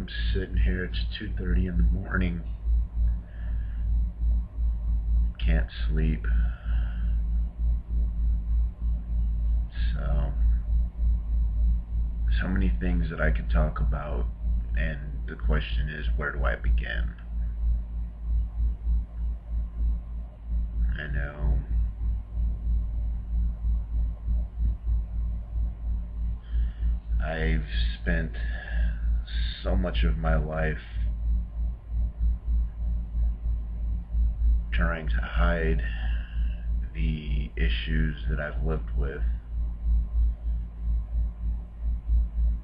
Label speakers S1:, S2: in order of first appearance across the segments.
S1: I'm sitting here, it's 2:30 in the morning. Can't sleep. So many things that I could talk about, and the question is, where do I begin? I know I've spent so much of my life trying to hide the issues that I've lived with,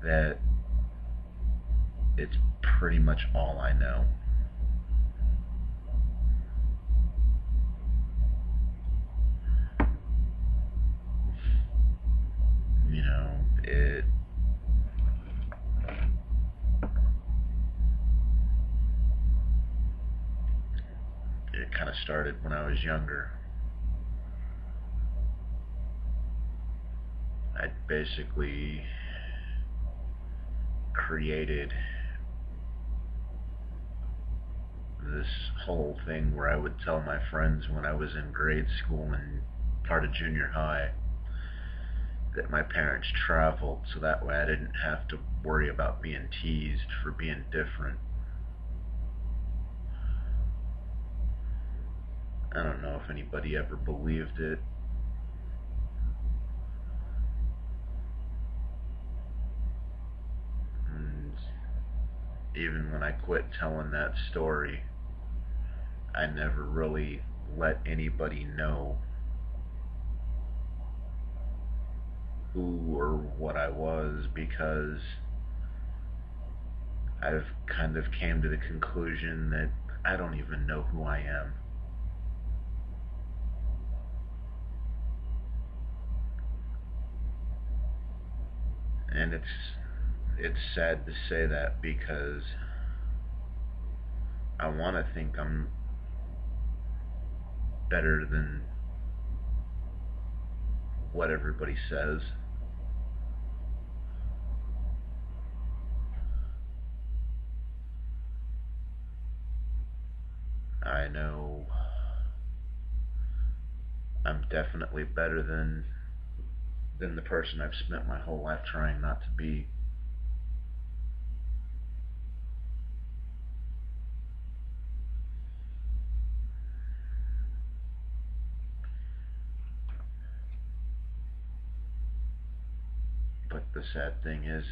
S1: that it's pretty much all I know. You know, it kind of started when I was younger. I basically created this whole thing where I would tell my friends when I was in grade school and part of junior high that my parents traveled, so that way I didn't have to worry about being teased for being different. I don't know if anybody ever believed it. And even when I quit telling that story, I never really let anybody know who or what I was, because I've kind of came to the conclusion that I don't even know who I am. And it's sad to say that, because I want to think I'm better than what everybody says. I know I'm definitely better than the person I've spent my whole life trying not to be. But the sad thing is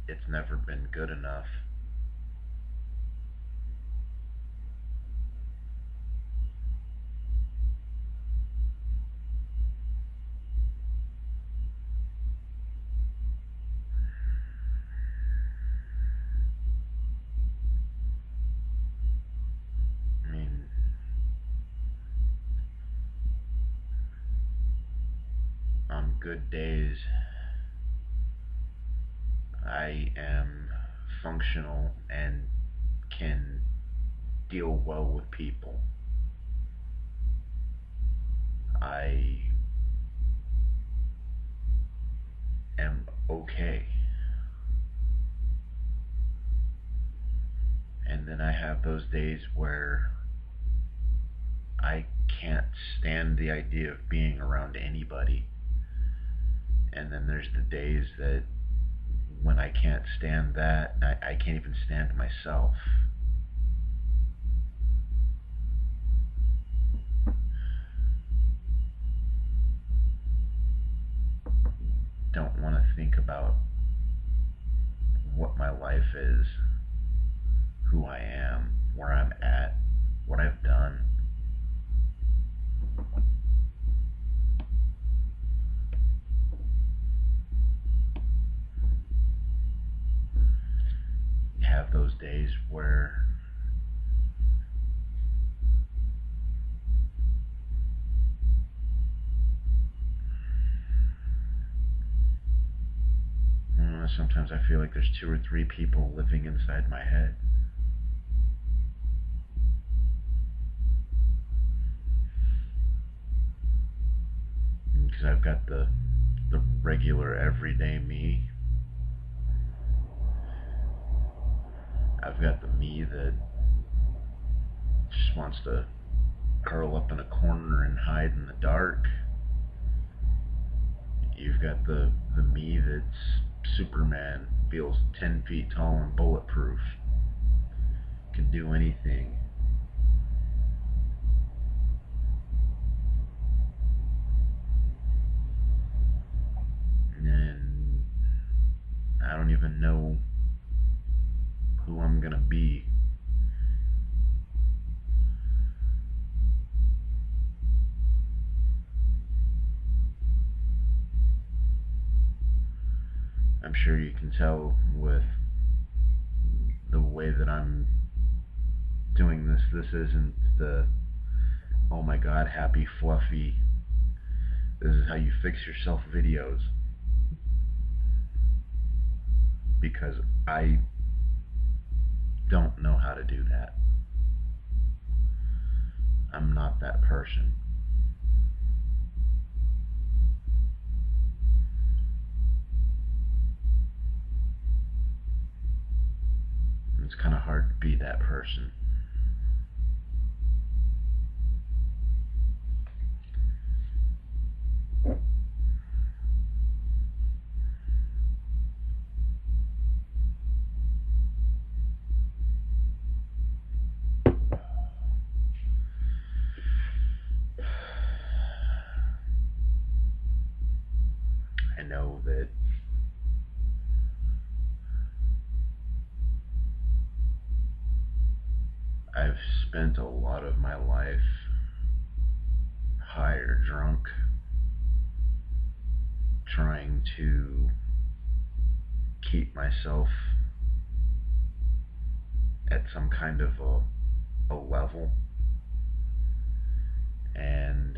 S1: it's never been good enough. I mean, on good days, I am functional and can deal well with people. I am okay. And then I have those days where I can't stand the idea of being around anybody. And then there's the days that when I can't stand that, I can't even stand myself. Don't want to think about what my life is, who I am, where I'm at, what I've done. Have those days where sometimes I feel like there's 2 or 3 people living inside my head. Because I've got the regular everyday me, I've got the me that just wants to curl up in a corner and hide in the dark. You've got the me that's Superman, feels 10 feet tall and bulletproof, can do anything. And I don't even know who I'm gonna be. I'm sure you can tell with the way that I'm doing this. This isn't the, oh my god, happy, fluffy, this is how you fix yourself videos. Because I don't know how to do that. I'm not that person. It's kind of hard to be that person. I know that I've spent a lot of my life high or drunk trying to keep myself at some kind of a level, and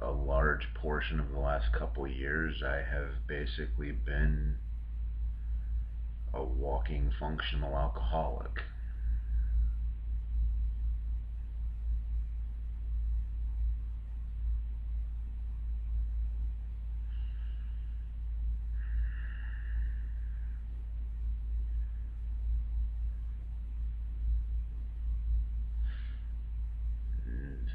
S1: a large portion of the last couple years I have basically been a walking functional alcoholic. And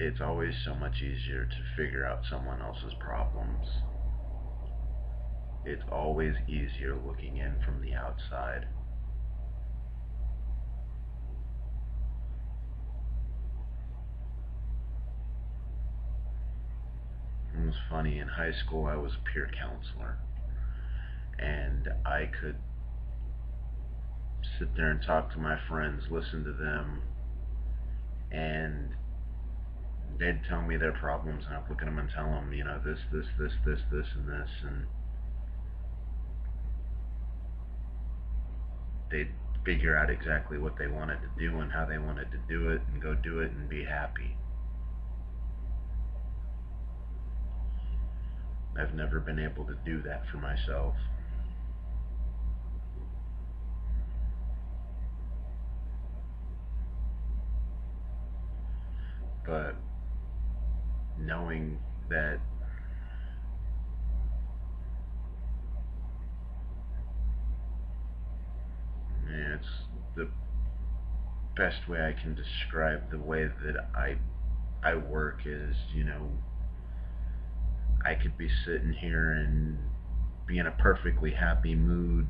S1: it's always so much easier to figure out someone else's problems. It's always easier looking in from the outside. It was funny, in high school I was a peer counselor, and I could sit there and talk to my friends, listen to them, and they'd tell me their problems, and I'd look at them and tell them, you know, this, and this, and they'd figure out exactly what they wanted to do and how they wanted to do it, and go do it and be happy. I've never been able to do that for myself. But knowing that it's the best way I can describe the way that I work is, you know, I could be sitting here and be in a perfectly happy mood.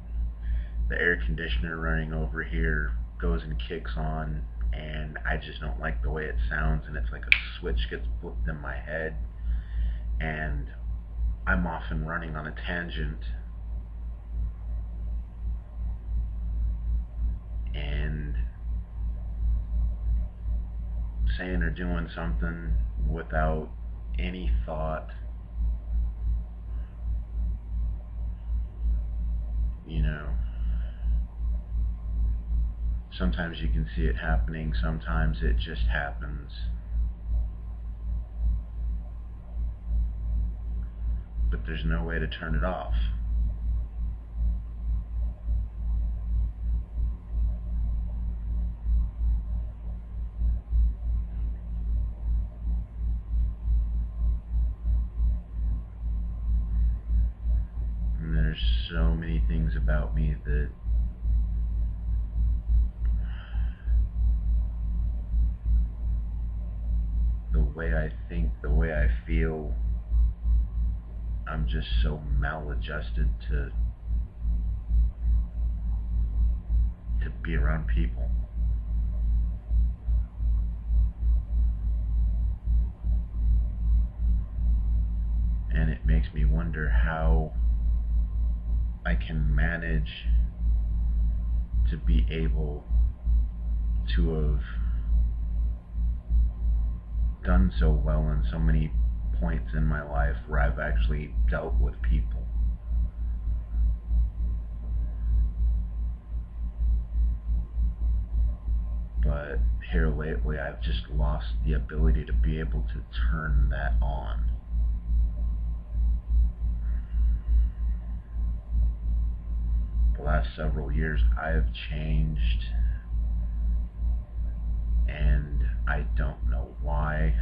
S1: The air conditioner running over here goes and kicks on, and I just don't like the way it sounds, and it's like a switch gets flipped in my head, and I'm off and running on a tangent, and saying or doing something without any thought. You know, sometimes you can see it happening, sometimes it just happens. But there's no way to turn it off. so many things about me that the way I think, the way I feel, I'm just so maladjusted to be around people. And it makes me wonder how I can manage to be able to have done so well in so many points in my life where I've actually dealt with people. But here lately, I've just lost the ability to be able to turn that on. The last several years, I've changed, and I don't know why.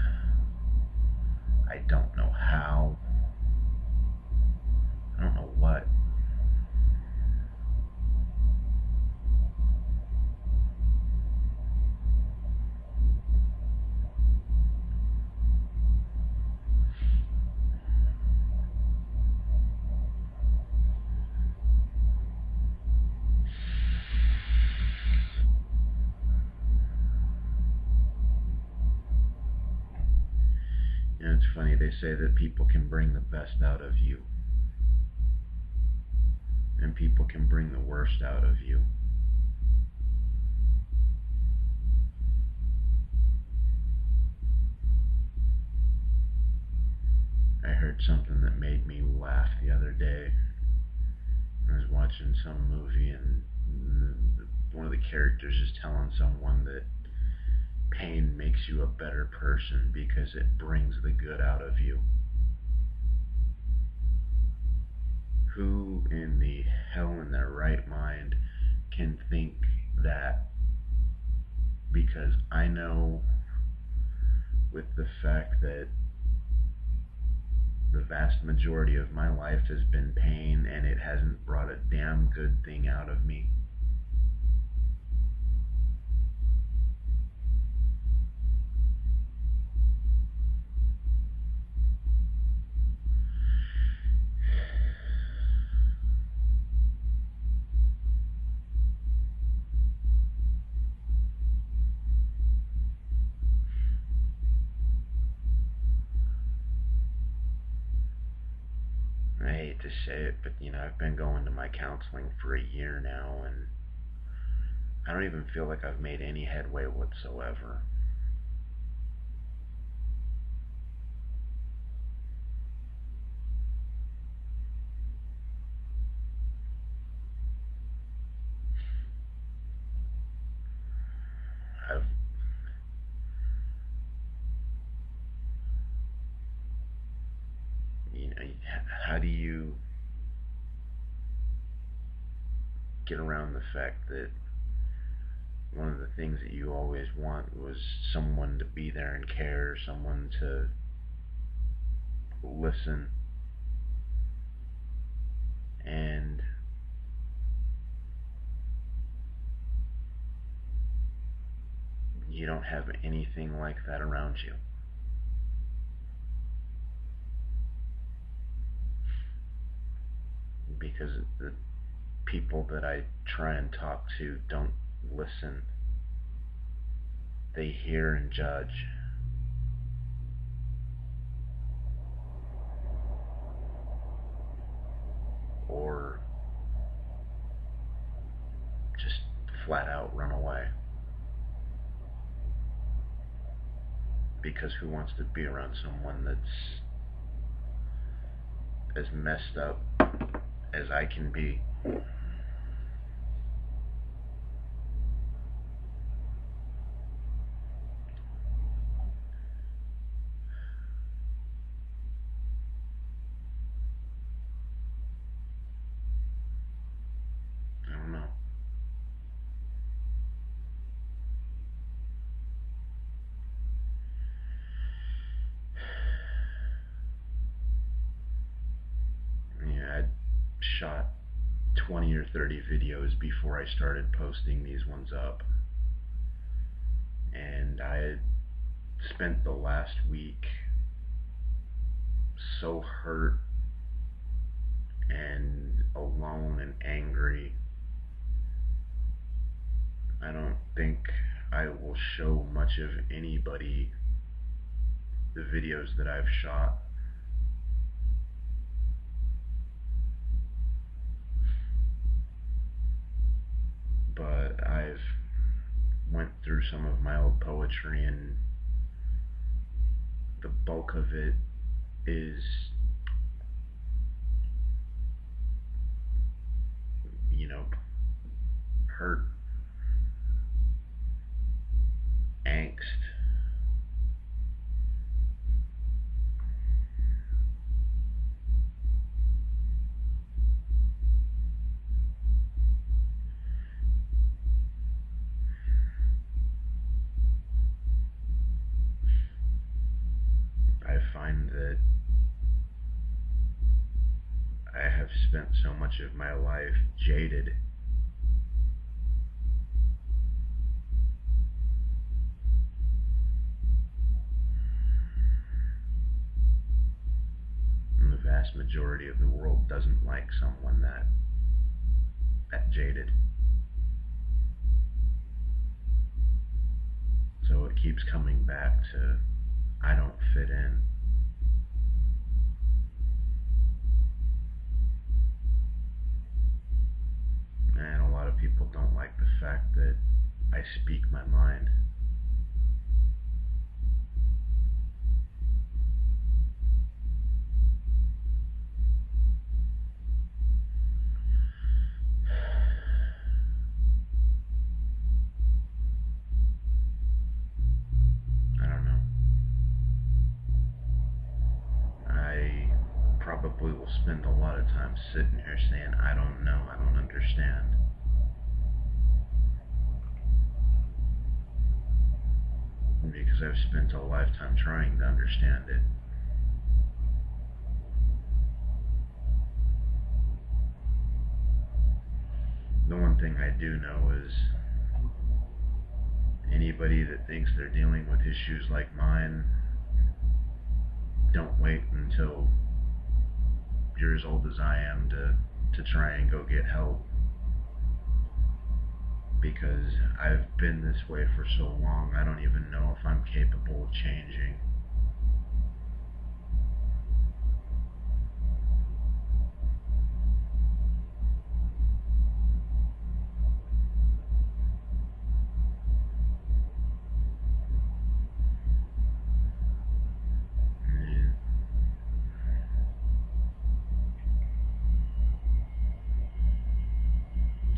S1: I don't know how. I don't know what. You know, it's funny, they say that people can bring the best out of you, and people can bring the worst out of you. I heard something that made me laugh the other day. I was watching some movie, and one of the characters is telling someone that pain makes you a better person because it brings the good out of you. Who in the hell in their right mind can think that? Because I know, with the fact that the vast majority of my life has been pain, and it hasn't brought a damn good thing out of me. I hate to say it, but I've been going to my counseling for a year now, and I don't even feel like I've made any headway whatsoever. I've how do you get around the fact that one of the things that you always want was someone to be there and care, someone to listen, and you don't have anything like that around you? Because the people that I try and talk to don't listen. They hear and judge. Or just flat out run away. Because who wants to be around someone that's as messed up as I can be? I don't know. Yeah, I shot 20 or 30 videos before I started posting these ones up. And I had spent the last week so hurt and alone and angry. I don't think I will show much of anybody the videos that I've shot. But I've went through some of my old poetry, and the bulk of it is, hurt, angst. I find that I have spent so much of my life jaded. And the vast majority of the world doesn't like someone that jaded. So it keeps coming back to, I don't fit in. And a lot of people don't like the fact that I speak my mind. I don't know. I probably will spend a lot of time sitting here saying, I don't know, I don't understand. Because I've spent a lifetime trying to understand it. The one thing I do know is anybody that thinks they're dealing with issues like mine, don't wait until you're as old as I am to try and go get help. Because I've been this way for so long, I don't even know if I'm capable of changing.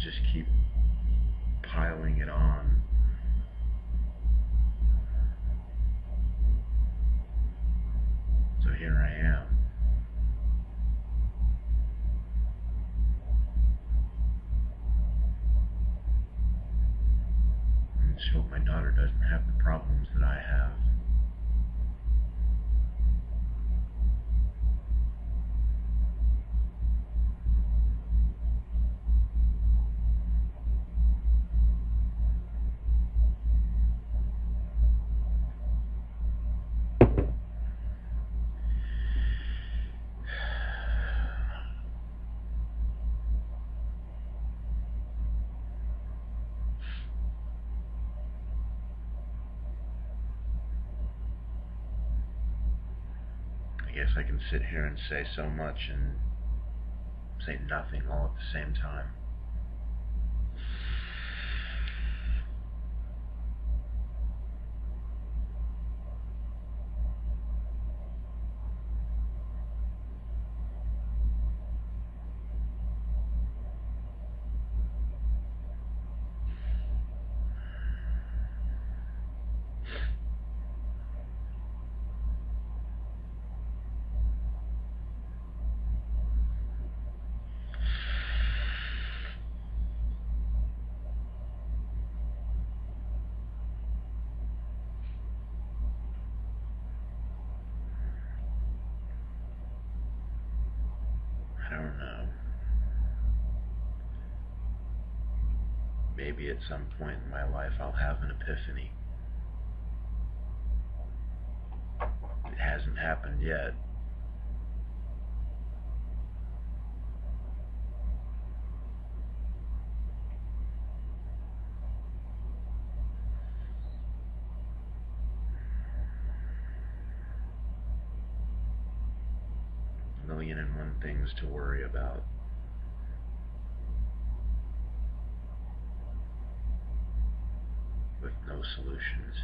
S1: Just keep piling it on. So here I am. I just hope my daughter doesn't have the problems that I have. I guess I can sit here and say so much and say nothing all at the same time. I don't know. maybe at some point in my life I'll have an epiphany. It hasn't happened yet. A million and one things to worry about. With no solutions.